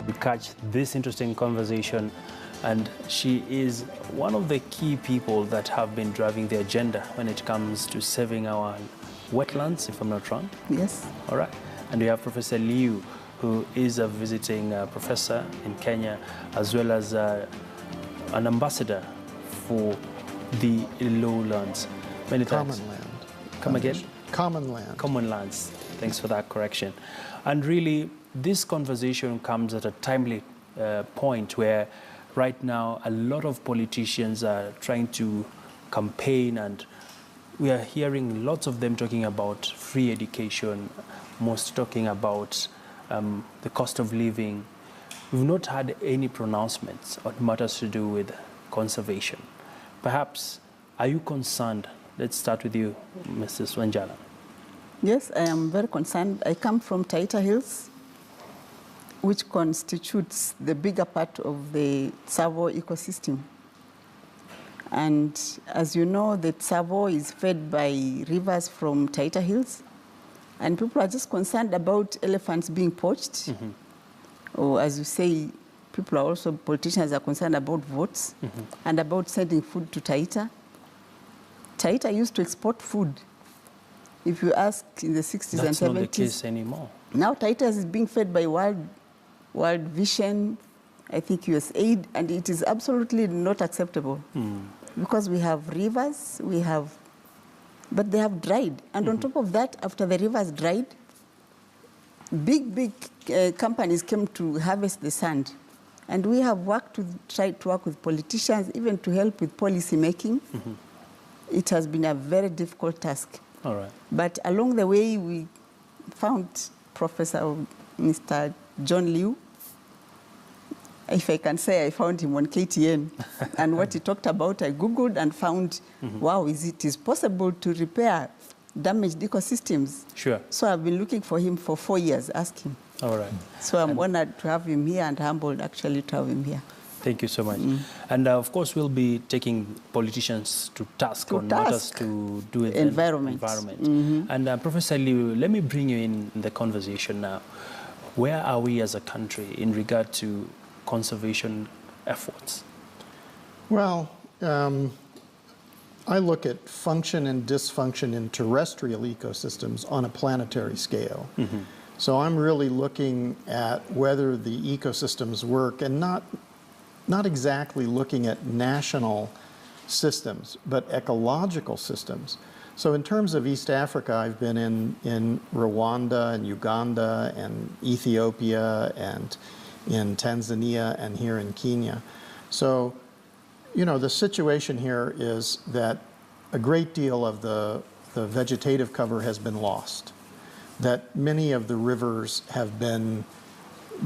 we catch this interesting conversation. And she is one of the key people that have been driving the agenda when it comes to saving our wetlands, if I'm not wrong. Yes. All right. And we have Professor Liu, who is a visiting professor in Kenya, as well as an ambassador for the lowlands. Many thanks. Common land. Come again? Common land. Common lands. Thanks for that correction. And really, this conversation comes at a timely point where right now a lot of politicians are trying to campaign, and we are hearing lots of them talking about free education, most talking about the cost of living. We've not had any pronouncements on matters to do with conservation. Perhaps, are you concerned? Let's start with you, Mrs. Wanjala. Yes, I am very concerned. I come from TEDA Hills, which constitutes the bigger part of the Tsavo ecosystem. And as you know, the Tsavo is fed by rivers from TEDA Hills, and people are just concerned about elephants being poached. Or as you say, people are also, politicians are concerned about votes and about sending food to TEDA. TEDA used to export food. If you ask in the 60s and 70s. That's not the case anymore. Now TEDA is being fed by World Vision, I think USAID, and it is absolutely not acceptable. Because we have rivers, but they have dried. And on top of that, after the rivers dried, big companies came to harvest the sand. And we have tried to work with politicians, even to help with policy making. It has been a very difficult task. All right. But along the way, we found Professor Mr. John Liu. If I can say, I found him on KTN. And what he talked about, I Googled and found, wow, it is possible to repair damaged ecosystems. Sure. So I've been looking for him for 4 years, asking. All right. So I'm honored to have him here and humbled actually to have him here. Thank you so much. And of course, we'll be taking politicians to task on matters to do with environment. And Professor Liu, let me bring you in the conversation now. Where are we as a country in regard to conservation efforts? Well, I look at function and dysfunction in terrestrial ecosystems on a planetary scale. So I'm really looking at whether the ecosystems work, and not exactly looking at national systems, but ecological systems. So in terms of East Africa, I've been in Rwanda and Uganda and Ethiopia and in Tanzania and here in Kenya. So, you know, the situation here is that a great deal of the vegetative cover has been lost, that many of the rivers have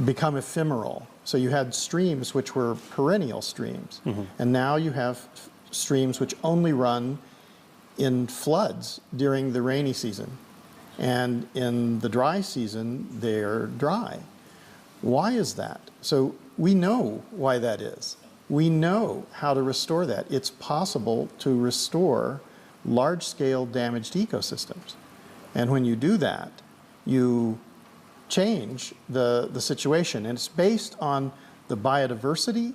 become ephemeral. So you had streams which were perennial streams, and now you have streams which only run in floods during the rainy season. And in the dry season, they're dry. Why is that? So we know why that is. We know how to restore that. It's possible to restore large-scale damaged ecosystems. And when you do that, you change the situation. And it's based on the biodiversity,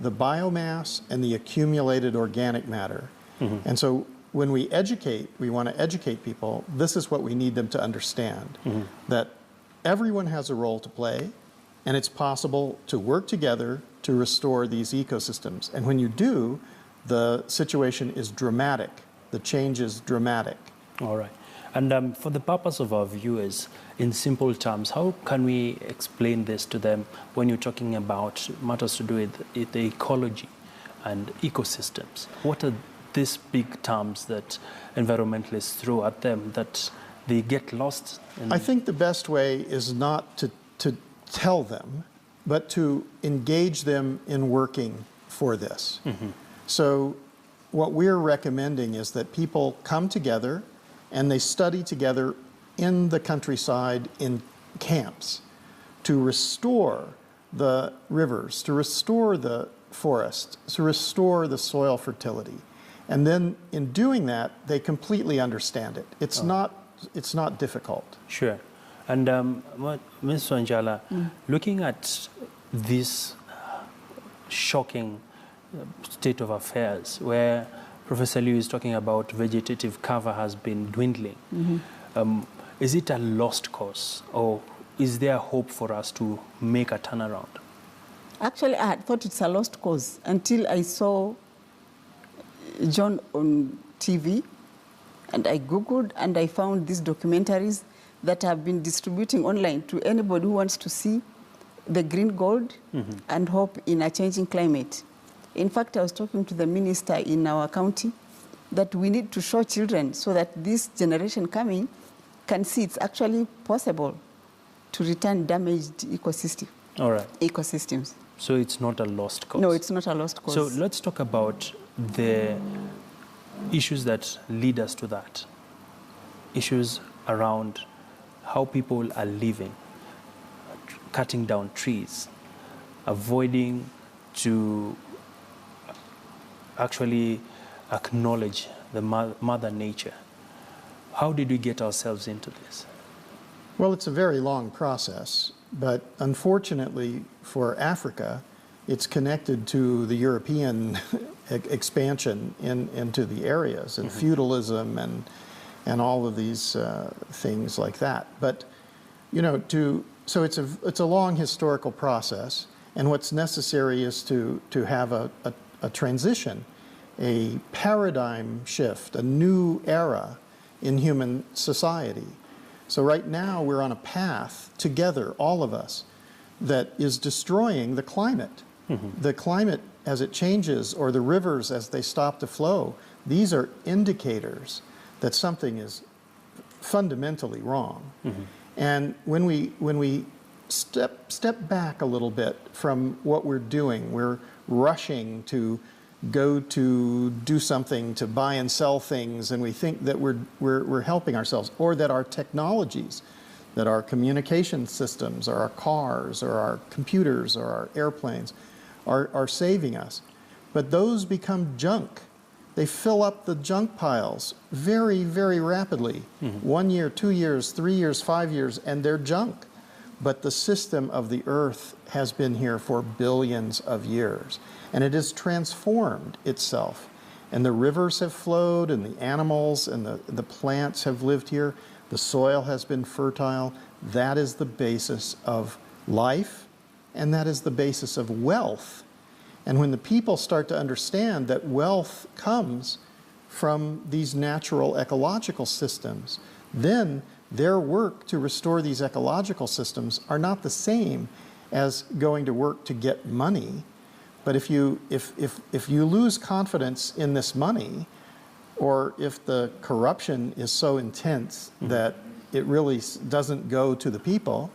the biomass, and the accumulated organic matter. And so when we want to educate people, this is what we need them to understand, that everyone has a role to play, and it's possible to work together to restore these ecosystems. And when you do, the situation is dramatic. The change is dramatic. All right. And for the purpose of our viewers, in simple terms, how can we explain this to them when you're talking about matters to do with the ecology and ecosystems? What are these big terms that environmentalists throw at them that they get lost in? I think the best way is not to tell them, but to engage them in working for this. So what we're recommending is that people come together and they study together in the countryside in camps to restore the rivers, to restore the forests, to restore the soil fertility. And then in doing that, they completely understand it. It's not difficult. Sure. And Ms. Wanjala, looking at this shocking state of affairs where Professor Liu is talking about vegetative cover has been dwindling. Is it a lost cause, or is there hope for us to make a turnaround? Actually, I had thought it's a lost cause until I saw John on TV, and I Googled and I found these documentaries that have been distributing online to anybody who wants to see the green gold and hope in a changing climate. In fact, I was talking to the minister in our county that we need to show children so that this generation coming can see it's actually possible to return damaged ecosystems. So it's not a lost cause? No, it's not a lost cause. So let's talk about the issues that lead us to that. Issues around how people are living, cutting down trees, avoiding to actually acknowledge the mother nature. How did we get ourselves into this? Well, it's a very long process, but unfortunately for Africa, it's connected to the European expansion into the areas and feudalism and all of these things like that. But, you know, so it's a long historical process, and what's necessary is to have a transition, a paradigm shift, a new era in human society. So right now we're on a path together, all of us, that is destroying the climate. The climate as it changes, or the rivers as they stop to flow, these are indicators that something is fundamentally wrong. And when we step back a little bit from what we're doing, we're rushing to go to do something, to buy and sell things, and we think that we're helping ourselves, or that our technologies, that our communication systems, or our cars, or our computers, or our airplanes are saving us. But those become junk. They fill up the junk piles very, very rapidly. 1 year, 2 years, 3 years, 5 years, and they're junk. But the system of the earth has been here for billions of years, and it has transformed itself. And the rivers have flowed, and the animals and the plants have lived here. The soil has been fertile. That is the basis of life, and that is the basis of wealth. And when the people start to understand that wealth comes from these natural ecological systems, then their work to restore these ecological systems are not the same as going to work to get money. But if you lose confidence in this money, or if the corruption is so intense that it really doesn't go to the people,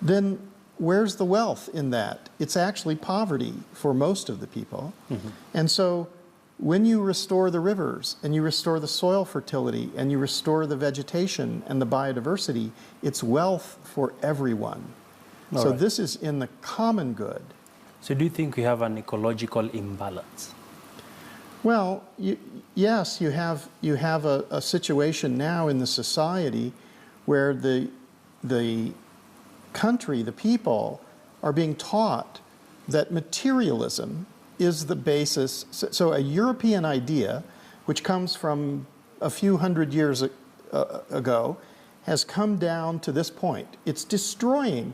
then where's the wealth in that? It's actually poverty for most of the people. And so when you restore the rivers, and you restore the soil fertility, and you restore the vegetation and the biodiversity, it's wealth for everyone. So this is in the common good. So do you think we have an ecological imbalance? Well, yes, you have a situation now in the society where the country, the people, are being taught that materialism is the basis. So a European idea, which comes from a few hundred years ago, has come down to this point. It's destroying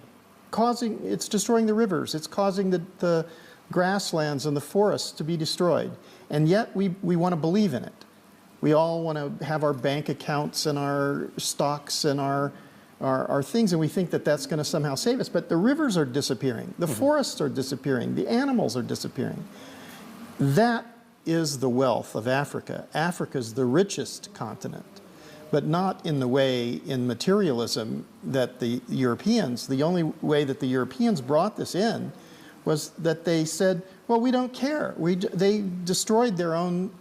the rivers. It's causing the grasslands and the forests to be destroyed. And yet we want to believe in it. We all want to have our bank accounts and our stocks and our things, and we think that that's going to somehow save us. But the rivers are disappearing. The forests are disappearing. The animals are disappearing. That is the wealth of Africa. Africa's the richest continent, but not in the way in materialism that the Europeans, the only way that the Europeans brought this in was that they said, well, we don't care. They destroyed their own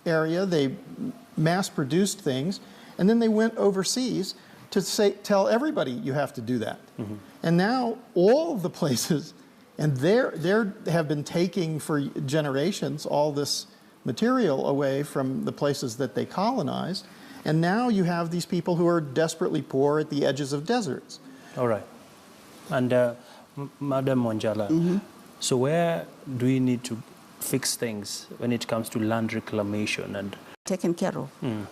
area. They mass-produced things, and then they went overseas to tell everybody you have to do that. And now all of the places, and they have been taking for generations all this material away from the places that they colonized, and now you have these people who are desperately poor at the edges of deserts. All right. And Madam Monjala, so where do we need to fix things when it comes to land reclamation and taken care of?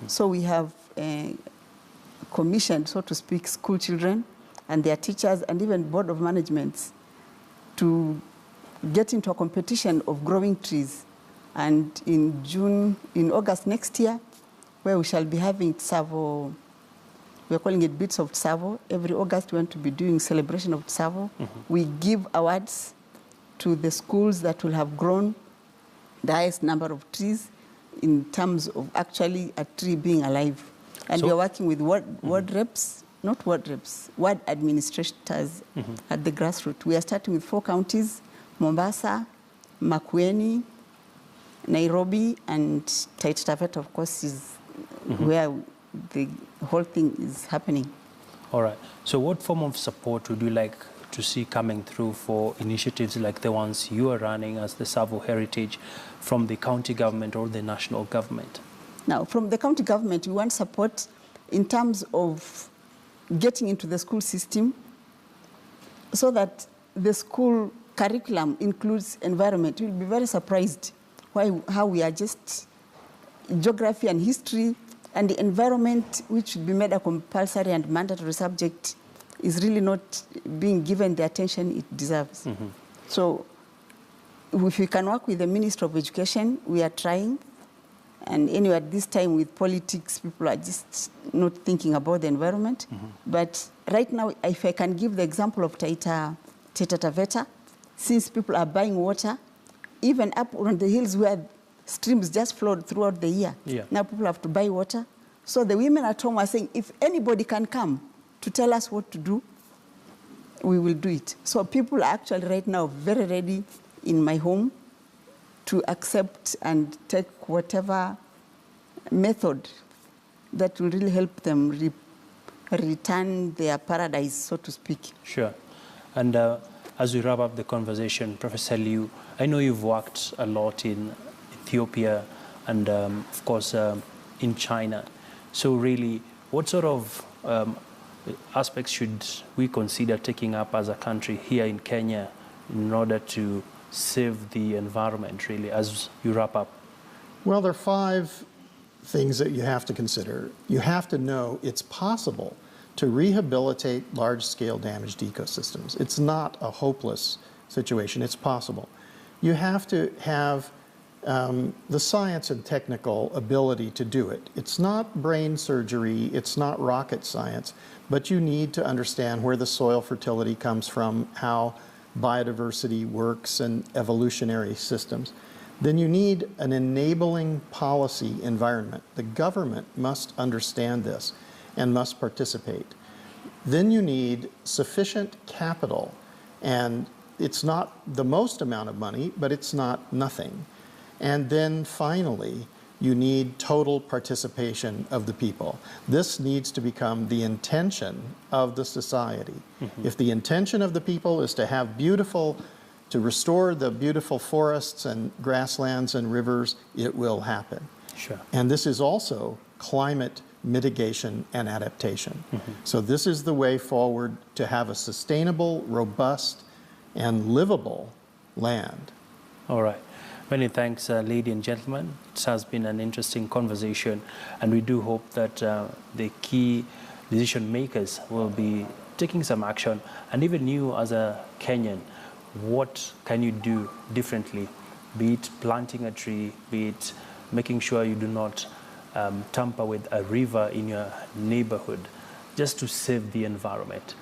So we have commissioned, so to speak, school children and their teachers and even board of managements to get into a competition of growing trees. And in August next year, where we shall be having Tsavo, we're calling it Bits of Tsavo. Every August we want to be doing celebration of Tsavo. We give awards to the schools that will have grown the highest number of trees in terms of actually a tree being alive. And So- we are working with ward reps, not ward reps, ward administrators at the grassroots. We are starting with 4 counties, Mombasa, Makueni, Nairobi, and Taita Taveta, of course, is where the whole thing is happening. All right. So what form of support would you like to see coming through for initiatives like the ones you are running as the Tsavo Heritage from the county government or the national government? Now, from the county government, we want support in terms of getting into the school system so that the school curriculum includes environment. You'll be very surprised how we are just geography and history, and the environment, which should be made a compulsory and mandatory subject, is really not being given the attention it deserves. So if we can work with the Ministry of Education, we are trying. And anyway, at this time with politics, people are just not thinking about the environment. But right now, if I can give the example of Taita Taveta, since people are buying water, even up on the hills where streams just flowed throughout the year. Now people have to buy water. So the women at home are saying, if anybody can come to tell us what to do, we will do it. So people are actually right now very ready in my home to accept and take whatever method that will really help them return their paradise, so to speak. Sure. And as we wrap up the conversation, Professor Liu, I know you've worked a lot in Ethiopia and, of course, in China. So really, what sort of aspects should we consider taking up as a country here in Kenya in order to save the environment, really, as you wrap up? Well, there are 5 things that you have to consider. You have to know it's possible to rehabilitate large-scale damaged ecosystems. It's not a hopeless situation. It's possible. You have to have the science and technical ability to do it. It's not brain surgery, it's not rocket science, but you need to understand where the soil fertility comes from, how biodiversity works and evolutionary systems. Then you need an enabling policy environment. The government must understand this and must participate. Then you need sufficient capital, and it's not the most amount of money, but it's not nothing. And then finally, you need total participation of the people. This needs to become the intention of the society. If the intention of the people is to have to restore the beautiful forests and grasslands and rivers, it will happen. Sure. And this is also climate mitigation and adaptation. So this is the way forward to have a sustainable, robust, and livable land. All right. Many thanks, ladies and gentlemen. It has been an interesting conversation, and we do hope that the key decision makers will be taking some action. And even you as a Kenyan, what can you do differently? Be it planting a tree, be it making sure you do not tamper with a river in your neighborhood, just to save the environment.